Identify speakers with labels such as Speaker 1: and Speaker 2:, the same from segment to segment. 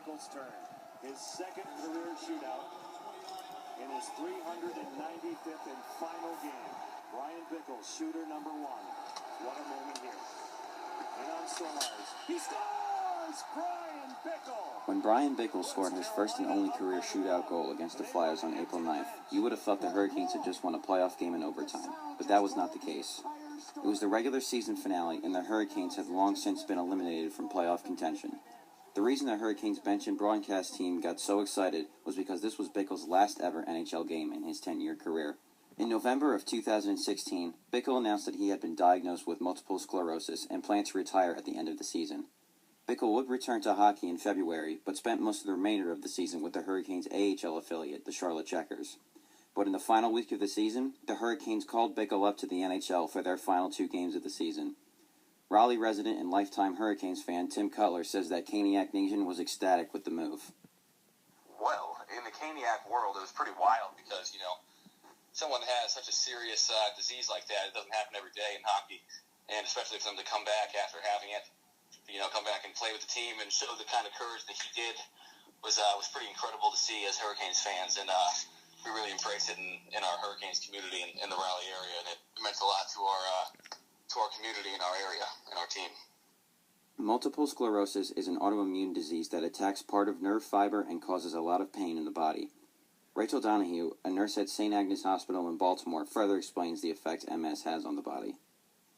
Speaker 1: Bickell's turn. His second career shootout in his 395th and final game. Bryan Bickell, shooter number one. What a moment here. And on stars, he scores! Bryan Bickell!
Speaker 2: When Bryan Bickell scored his first and only career shootout goal against the Flyers on April 9th, you would have thought the Hurricanes had just won a playoff game in overtime, but that was not the case. It was the regular season finale, and the Hurricanes had long since been eliminated from playoff contention. The reason the Hurricanes bench and broadcast team got so excited was because this was Bickell's last ever NHL game in his 10-year career. In November of 2016, Bickell announced that he had been diagnosed with multiple sclerosis and planned to retire at the end of the season. Bickell would return to hockey in February, but spent most of the remainder of the season with the Hurricanes' AHL affiliate, the Charlotte Checkers. But in the final week of the season, the Hurricanes called Bickell up to the NHL for their final 2 games of the season. Raleigh resident and lifetime Hurricanes fan Tim Cutler says that Caniac Nation was ecstatic with the move.
Speaker 3: Well, in the Caniac world, it was pretty wild because, someone that has such a serious disease like that, it doesn't happen every day in hockey, and especially for them to come back after having it, come back and play with the team and show the kind of courage that he did was pretty incredible to see as Hurricanes fans, and we really embraced it in our Hurricanes community in the Raleigh area, and it meant a lot to our community in our area and our team.
Speaker 2: Multiple sclerosis is an autoimmune disease that attacks part of nerve fiber and causes a lot of pain in the body. Rachel Donahue, a nurse at St. Agnes Hospital in Baltimore, further explains the effect MS has on the body.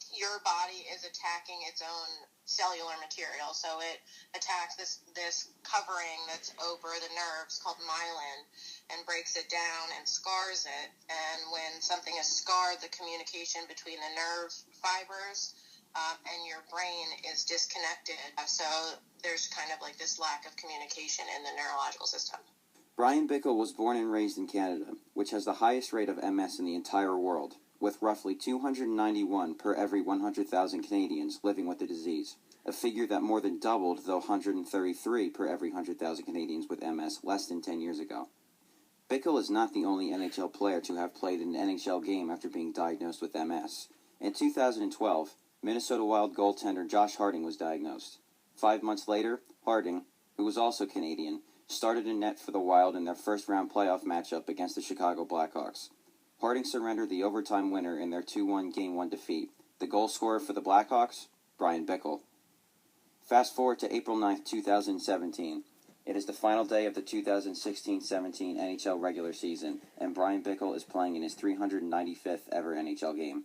Speaker 4: Your body is attacking its own cellular material, so it attacks this covering that's over the nerves called myelin and breaks it down and scars it. And when something is scarred, the communication between the nerve fibers and your brain is disconnected. So there's kind of like this lack of communication in the neurological system.
Speaker 2: Bryan Bickell was born and raised in Canada, which has the highest rate of MS in the entire world, with roughly 291 per every 100,000 Canadians living with the disease, a figure that more than doubled the 133 per every 100,000 Canadians with MS less than 10 years ago. Bickell is not the only NHL player to have played an NHL game after being diagnosed with MS. In 2012, Minnesota Wild goaltender Josh Harding was diagnosed. 5 months later, Harding, who was also Canadian, started in net for the Wild in their first-round playoff matchup against the Chicago Blackhawks. Harding surrendered the overtime winner in their 2-1 Game 1 defeat. The goal scorer for the Blackhawks, Bryan Bickell. Fast forward to April 9, 2017. It is the final day of the 2016-17 NHL regular season, and Bryan Bickell is playing in his 395th ever NHL game.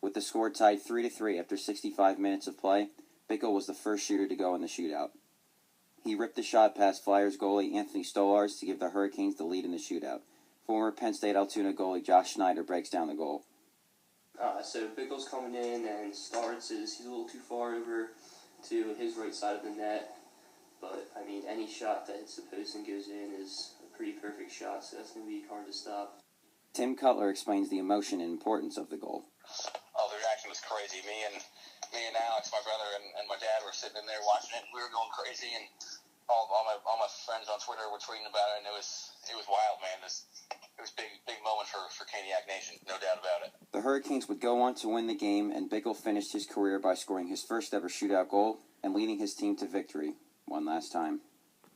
Speaker 2: With the score tied 3-3 after 65 minutes of play, Bickell was the first shooter to go in the shootout. He ripped the shot past Flyers goalie Anthony Stolarz to give the Hurricanes the lead in the shootout. Former Penn State Altoona goalie Josh Schneider breaks down the goal.
Speaker 5: So Bickell's coming in, and Stolarz he's a little too far over to his right side of the net. But, any shot that hits the post and goes in is a pretty perfect shot, so that's going to be hard to stop.
Speaker 2: Tim Cutler explains the emotion and importance of the goal.
Speaker 3: Oh, the reaction was crazy. Me and Alex, my brother, and my dad were sitting in there watching it, and we were going crazy, and all my friends on Twitter were tweeting about it, and it was wild, man. It was a big moment for Caniac Nation, no doubt about it.
Speaker 2: The Hurricanes would go on to win the game, and Bickell finished his career by scoring his first ever shootout goal and leading his team to victory one last time.